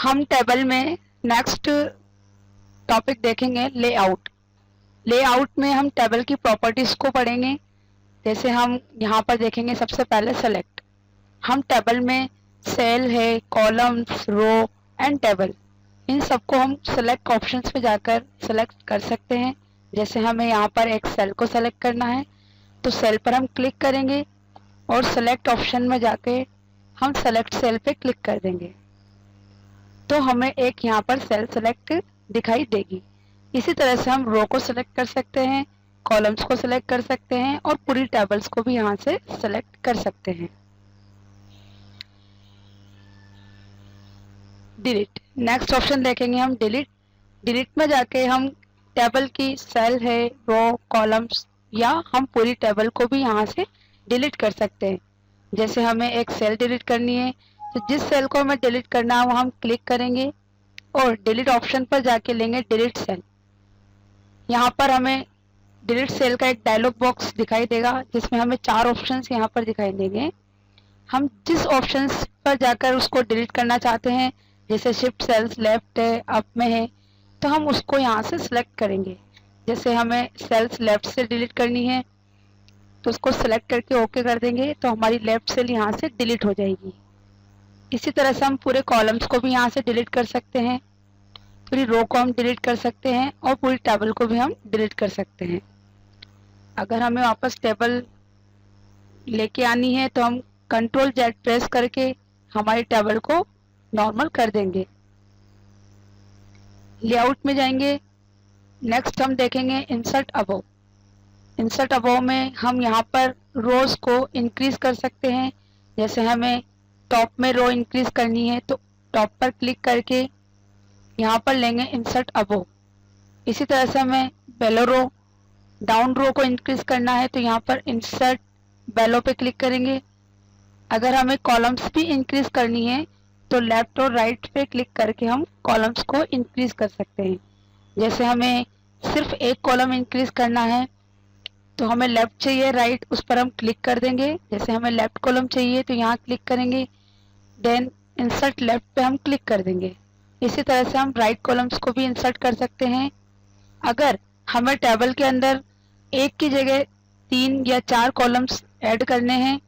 हम टेबल में next topic देखेंगे लेआउट। लेआउट में हम टेबल की प्रॉपर्टीज को पढ़ेंगे। जैसे हम यहाँ पर देखेंगे सबसे पहले सेलेक्ट। हम टेबल में सेल है, कॉलम्स, रो एंड टेबल, इन सबको हम सेलेक्ट ऑप्शंस पे जाकर सेलेक्ट कर सकते हैं। जैसे हमें यहाँ पर एक सेल को सेलेक्ट करना है तो सेल पर हम क्लिक करेंगे और सेलेक्ट ऑप्शन में जाके हम सेलेक्ट सेल पे क्लिक कर देंगे तो हमें एक यहाँ पर सेल सेलेक्ट दिखाई देगी। इसी तरह से हम रो को सिलेक्ट कर सकते हैं, कॉलम्स को सिलेक्ट कर सकते हैं और पूरी टेबल्स को भी यहाँ से सिलेक्ट कर सकते हैं। डिलीट, नेक्स्ट ऑप्शन देखेंगे हम डिलीट। डिलीट में जाके हम टेबल की सेल है, रो, कॉलम्स या हम पूरी टेबल को भी यहाँ से डिलीट कर सकते हैं। जैसे हमें एक सेल डिलीट करनी है तो जिस सेल को हमें डिलीट करना है वो हम क्लिक करेंगे और डिलीट ऑप्शन पर जाके लेंगे डिलीट सेल। यहाँ पर हमें डिलीट सेल का एक डायलॉग बॉक्स दिखाई देगा जिसमें हमें 4 ऑप्शंस यहाँ पर दिखाई देंगे। हम जिस ऑप्शंस पर जाकर उसको डिलीट करना चाहते हैं, जैसे शिफ्ट सेल्स लेफ्ट है, अप में है, तो हम उसको यहाँ से सिलेक्ट करेंगे। जैसे हमें सेल्स लेफ्ट से डिलीट करनी है तो उसको सिलेक्ट करके ओके कर देंगे तो हमारी लेफ्ट सेल यहाँ से डिलीट हो जाएगी। इसी तरह से हम पूरे कॉलम्स को भी यहाँ से डिलीट कर सकते हैं, पूरी रो को हम डिलीट कर सकते हैं और पूरी टेबल को भी हम डिलीट कर सकते हैं। अगर हमें वापस टेबल लेके आनी है तो हम कंट्रोल जेड प्रेस करके हमारी टेबल को नॉर्मल कर देंगे। लेआउट में जाएंगे, नेक्स्ट हम देखेंगे इंसर्ट अबव। इंसर्ट अबव में हम यहाँ पर रोज को इंक्रीज कर सकते हैं। जैसे हमें टॉप में रो इंक्रीज करनी है तो टॉप पर क्लिक करके यहाँ पर लेंगे इंसर्ट अबव। इसी तरह से हमें बेलो रो, डाउन रो को इंक्रीज करना है तो यहाँ पर इंसर्ट बेलो पे क्लिक करेंगे। अगर हमें कॉलम्स भी इंक्रीज करनी है तो लेफ्ट और राइट पे क्लिक करके हम कॉलम्स को इंक्रीज कर सकते हैं। जैसे हमें सिर्फ एक कॉलम इंक्रीज करना है तो हमें लेफ्ट चाहिए, राइट, उस पर हम क्लिक कर देंगे। जैसे हमें लेफ्ट कॉलम चाहिए तो यहाँ क्लिक करेंगे, देन इंसर्ट लेफ्ट पे हम क्लिक कर देंगे। इसी तरह से हम राइट कॉलम्स को भी इंसर्ट कर सकते हैं। अगर हमें टेबल के अंदर एक की जगह 3 या 4 कॉलम्स ऐड करने हैं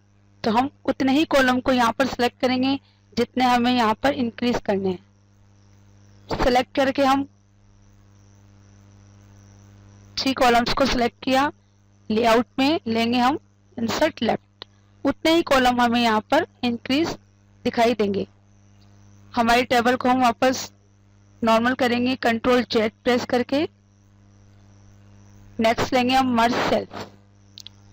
तो हम उतने ही कॉलम को यहाँ पर सिलेक्ट करेंगे जितने हमें यहाँ पर इंक्रीज करने हैं। सिलेक्ट करके हम 3 कॉलम्स को सिलेक्ट किया, लेआउट में लेंगे हम इंसर्ट लेफ्ट, उतने ही कॉलम हमें यहाँ पर इंक्रीज दिखाई देंगे। हमारी टेबल को हम वापस नॉर्मल करेंगे कंट्रोल जेड प्रेस करके। नेक्स्ट लेंगे हम मर्ज सेल्स।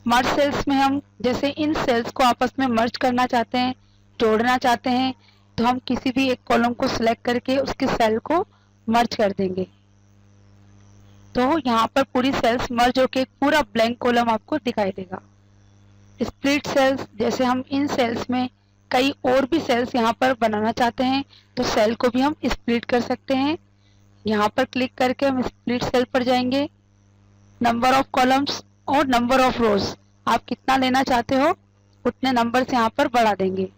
मर्ज सेल्स में हम जैसे इन सेल्स को आपस में मर्ज करना चाहते हैं, जोड़ना चाहते हैं, तो हम किसी भी एक कॉलम को सिलेक्ट करके उसकी सेल को मर्ज कर देंगे तो यहाँ पर पूरी सेल्स मर्ज होकर पूरा ब्लैंक कॉलम आपको दिखाई देगा। स्प्लिट सेल्स, जैसे हम इन सेल्स में कई और भी सेल्स यहाँ पर बनाना चाहते हैं तो सेल को भी हम स्प्लिट कर सकते हैं। यहाँ पर क्लिक करके हम स्प्लिट सेल पर जाएंगे। नंबर ऑफ कॉलम्स और नंबर ऑफ रोज, आप कितना लेना चाहते हो उतने नंबर से यहाँ पर बढ़ा देंगे।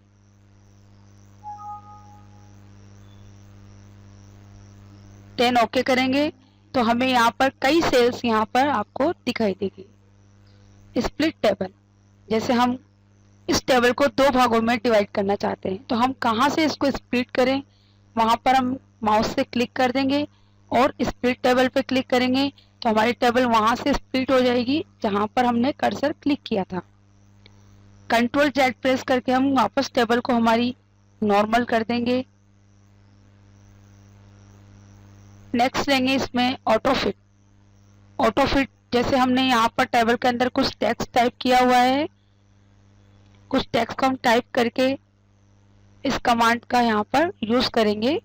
देन ओके करेंगे तो हमें यहाँ पर कई सेल्स यहाँ पर आपको दिखाई देगी। स्प्लिट टेबल, जैसे हम इस टेबल को 2 भागों में डिवाइड करना चाहते हैं तो हम कहाँ से इसको स्प्लिट करें, वहां पर हम माउस से क्लिक कर देंगे और स्प्लिट टेबल पे क्लिक करेंगे तो हमारी टेबल वहां से स्प्लिट हो जाएगी जहां पर हमने कर्सर क्लिक किया था। कंट्रोल जेड प्रेस करके हम वापस टेबल को हमारी नॉर्मल कर देंगे। नेक्स्ट लेंगे इसमें ऑटो फिट। ऑटो फिट, जैसे हमने यहाँ पर टेबल के अंदर कुछ टेक्स्ट टाइप किया हुआ है, कुछ टेक्स्ट को हम टाइप करके इस कमांड का यहाँ पर यूज करेंगे।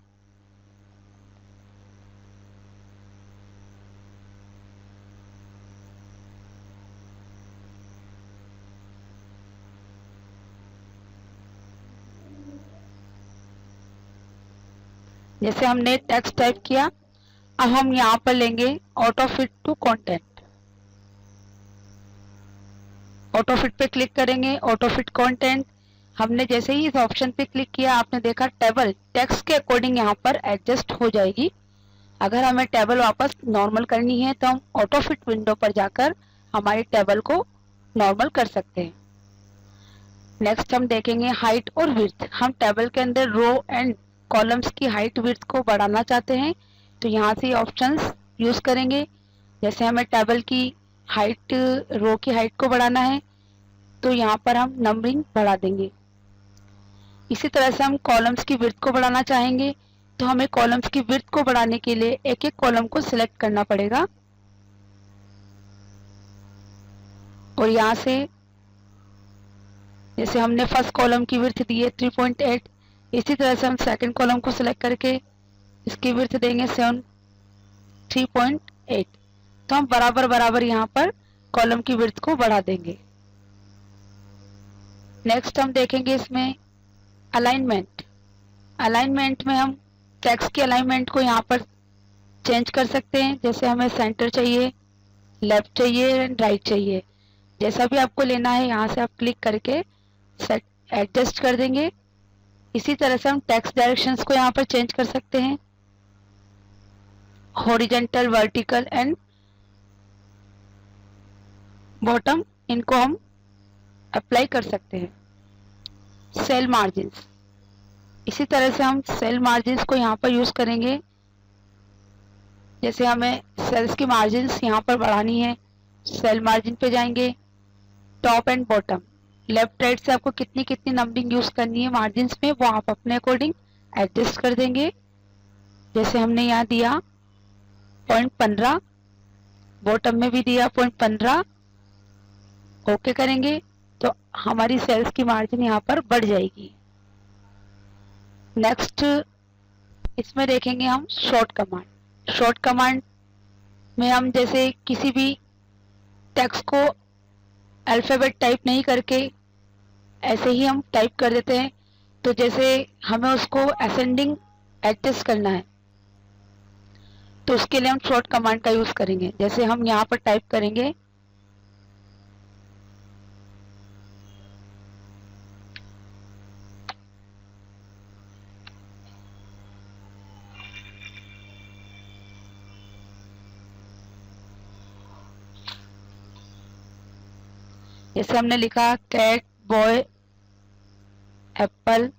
जैसे हमने टेक्स्ट टाइप किया, अब हम यहाँ पर लेंगे auto fit to content. Auto fit पे क्लिक करेंगे, ऑटो फिट कंटेंट, हमने जैसे ही इस ऑप्शन पे क्लिक किया, आपने देखा टेबल टेक्स्ट के अकॉर्डिंग यहाँ पर एडजस्ट हो जाएगी। अगर हमें टेबल वापस नॉर्मल करनी है तो हम ऑटो फिट विंडो पर जाकर हमारी टेबल को नॉर्मल कर सकते हैं। नेक्स्ट हम देखेंगे हाइट और विड्थ। हम टेबल के अंदर रो एंड कॉलम्स की हाइट विड्थ को बढ़ाना चाहते हैं तो यहाँ से ऑप्शंस यूज करेंगे। जैसे हमें टेबल की हाइट, रो की हाइट को बढ़ाना है तो यहाँ पर हम नंबरिंग बढ़ा देंगे। इसी तरह से हम कॉलम्स की विड्थ को बढ़ाना चाहेंगे तो हमें कॉलम्स की विड्थ को बढ़ाने के लिए एक एक कॉलम को सिलेक्ट करना पड़ेगा और यहाँ से जैसे हमने फर्स्ट कॉलम की विड्थ दी है 3.8, इसी तरह से हम सेकंड कॉलम को सिलेक्ट करके इसकी विड्थ देंगे 3.8। तो हम बराबर बराबर यहाँ पर कॉलम की विड्थ को बढ़ा देंगे। नेक्स्ट हम देखेंगे इसमें अलाइनमेंट। अलाइनमेंट में हम टेक्स्ट के अलाइनमेंट को यहाँ पर चेंज कर सकते हैं। जैसे हमें सेंटर चाहिए, लेफ्ट चाहिए, राइट चाहिए, जैसा भी आपको लेना है यहाँ से आप क्लिक करके सेट एडजस्ट कर देंगे। इसी तरह से हम टेक्स्ट डायरेक्शंस को यहाँ पर चेंज कर सकते हैं, हॉरिजॉन्टल, वर्टिकल एंड बॉटम, इनको हम अप्लाई कर सकते हैं। सेल मार्जिन्स, इसी तरह से हम सेल मार्जिन्स को यहाँ पर यूज करेंगे। जैसे हमें सेल्स की मार्जिन्स यहाँ पर बढ़ानी है, सेल मार्जिन पे जाएंगे, top and bottom, left right से आपको कितनी कितनी नंबरिंग यूज करनी है मार्जिन्स में वो आप अपने अकॉर्डिंग एडजस्ट कर देंगे। जैसे हमने यहाँ दिया 0.15, बॉटम में भी दिया 0.15, ओके करेंगे तो हमारी सेल्स की मार्जिन यहाँ पर बढ़ जाएगी। नेक्स्ट इसमें देखेंगे हम शॉर्ट कमांड। शॉर्ट कमांड में हम जैसे किसी भी टेक्स्ट को अल्फाबेट टाइप नहीं करके ऐसे ही हम टाइप कर देते हैं, तो जैसे हमें उसको असेंडिंग एडजस्ट करना है तो उसके लिए हम शॉर्ट कमांड का यूज करेंगे। जैसे हम यहाँ पर टाइप करेंगे जैसे हमने लिखा कैट, बॉय, एप्पल,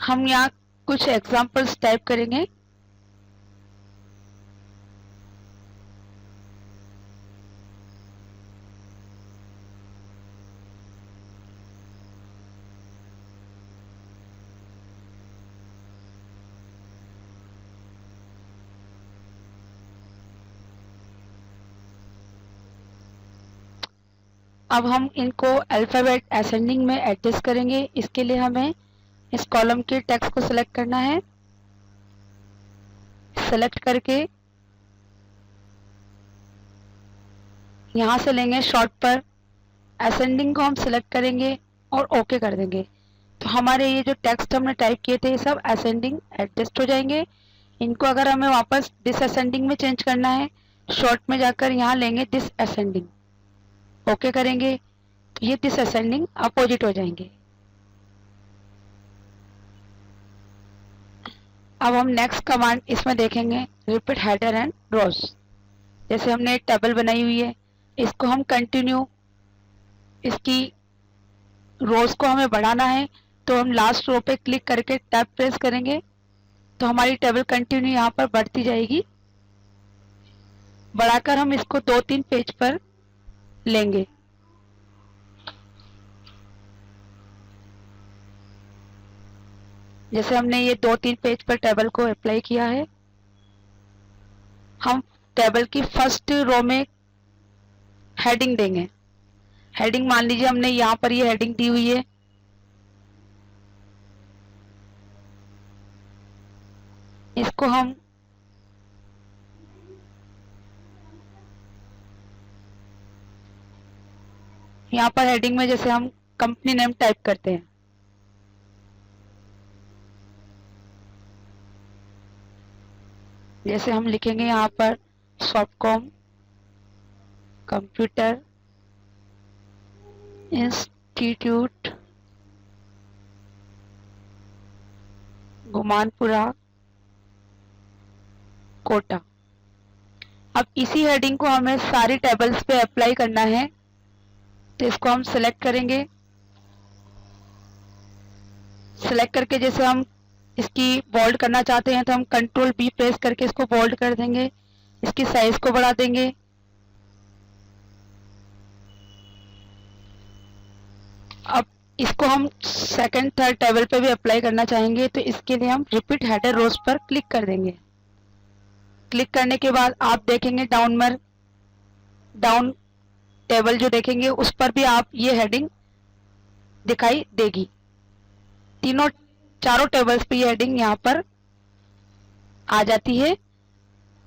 हम यहाँ कुछ एग्जांपल्स टाइप करेंगे। अब हम इनको अल्फाबेट असेंडिंग में एडजस्ट करेंगे। इसके लिए हमें इस कॉलम के टेक्स्ट को सिलेक्ट करना है, सिलेक्ट करके यहाँ से लेंगे शॉर्ट पर, असेंडिंग को हम सिलेक्ट करेंगे और ओके कर देंगे। तो हमारे ये जो टेक्स्ट हमने टाइप किए थे ये सब असेंडिंग एडजस्ट हो जाएंगे। इनको अगर हमें वापस डिसअसेंडिंग में चेंज करना है, शॉर्ट में जाकर यहाँ लेंगे डिसअसेंडिंग, ओके करेंगे तो ये डिसअसेंडिंग अपोजिट हो जाएंगे। अब हम नेक्स्ट कमांड इसमें देखेंगे रिपीट हेडर एंड रोज। जैसे हमने एक टेबल बनाई हुई है, इसको हम कंटिन्यू, इसकी रोज को हमें बढ़ाना है तो हम लास्ट रो पे क्लिक करके टैब प्रेस करेंगे तो हमारी टेबल कंटिन्यू यहाँ पर बढ़ती जाएगी। बढ़ाकर हम इसको 2-3 पेज पर लेंगे। जैसे हमने ये 2-3 पेज पर टेबल को अप्लाई किया है, हम टेबल की फर्स्ट रो में हेडिंग देंगे। हेडिंग मान लीजिए हमने यहाँ पर ये हेडिंग दी हुई है, इसको हम यहाँ पर हेडिंग में जैसे हम कंपनी नेम टाइप करते हैं, जैसे हम लिखेंगे यहाँ पर Softcom computer institute Gumanpura Kota. अब इसी हेडिंग को हमें सारी टेबल्स पे अप्लाई करना है, तो इसको हम सिलेक्ट करेंगे। सिलेक्ट करके जैसे हम इसकी बोल्ड करना चाहते हैं तो हम कंट्रोल बी प्रेस करके इसको बोल्ड कर देंगे, इसकी साइज को बढ़ा देंगे। अब इसको हम सेकंड थर्ड टेबल पे भी अप्लाई करना चाहेंगे, तो इसके लिए हम रिपीट हेडर रोज पर क्लिक कर देंगे। क्लिक करने के बाद आप देखेंगे डाउन टेबल जो देखेंगे उस पर भी आप ये हेडिंग दिखाई देगी। चारों टेबल्स पे ये हेडिंग यहाँ पर आ जाती है।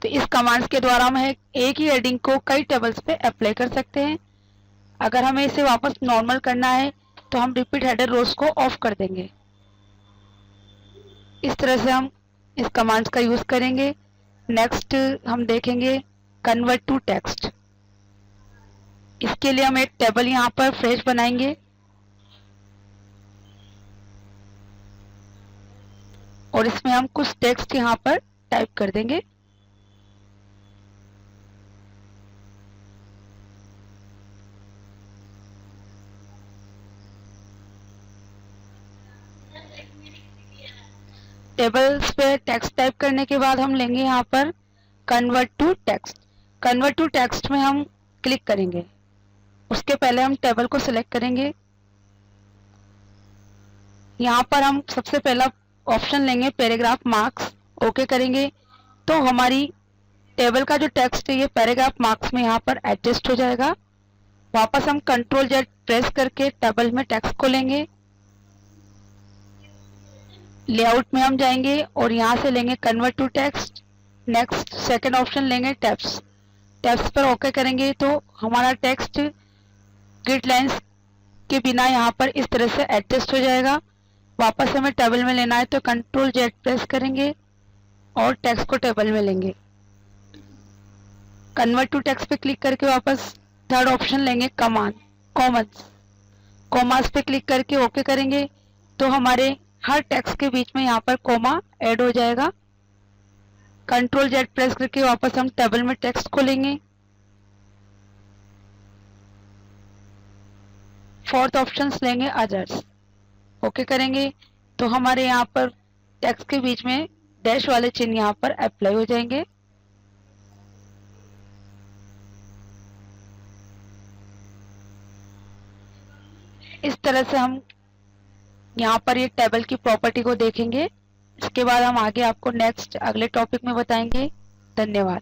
तो इस कमांड्स के द्वारा हम एक ही हेडिंग को कई टेबल्स पे अप्लाई कर सकते हैं। अगर हमें इसे वापस नॉर्मल करना है तो हम रिपीट हेडर रोज को ऑफ कर देंगे। इस तरह से हम इस कमांड्स का यूज करेंगे। नेक्स्ट हम देखेंगे कन्वर्ट टू टेक्स्ट। इसके लिए हम एक टेबल यहाँ पर फ्रेश बनाएंगे और इसमें हम कुछ टेक्स्ट यहाँ पर टाइप कर देंगे। टेबल्स पे टेक्स्ट टाइप करने के बाद हम लेंगे यहाँ पर convert to text. Convert to text में हम क्लिक करेंगे। उसके पहले हम टेबल को सिलेक्ट करेंगे। यहाँ पर हम सबसे पहला ऑप्शन लेंगे पैराग्राफ मार्क्स, ओके करेंगे तो हमारी टेबल का जो टेक्स्ट है ये पैराग्राफ मार्क्स में यहाँ पर एडजस्ट हो जाएगा। वापस हम कंट्रोल जेड प्रेस करके टेबल में टेक्स्ट को लेंगे। लेआउट में हम जाएंगे और यहाँ से लेंगे convert to text. Next second option लेंगे टेक्स्ट। टेक्स्ट पर ओके करेंगे तो हमारा टेक्स्ट ग्रिड लाइंस के बिना यहाँ पर इस तरह से एडजस्ट हो जाएगा। वापस हमें टेबल में लेना है तो कंट्रोल जेड प्रेस करेंगे और टेक्स्ट को टेबल में लेंगे। कन्वर्ट टू टेक्स्ट पे क्लिक करके वापस थर्ड ऑप्शन लेंगे कॉमास पे क्लिक करके ओके करेंगे तो हमारे हर टेक्स्ट के बीच में यहाँ पर कोमा ऐड हो जाएगा। कंट्रोल जेड प्रेस करके वापस हम टेबल में टेक्स्ट को लेंगे। फोर्थ ऑप्शन लेंगे अदर्स, ओके करेंगे तो हमारे यहाँ पर टेक्स्ट के बीच में डैश वाले चिन्ह यहाँ पर अप्लाई हो जाएंगे। इस तरह से हम यहाँ पर ये टेबल की प्रॉपर्टी को देखेंगे। इसके बाद हम आगे आपको नेक्स्ट अगले टॉपिक में बताएंगे। धन्यवाद।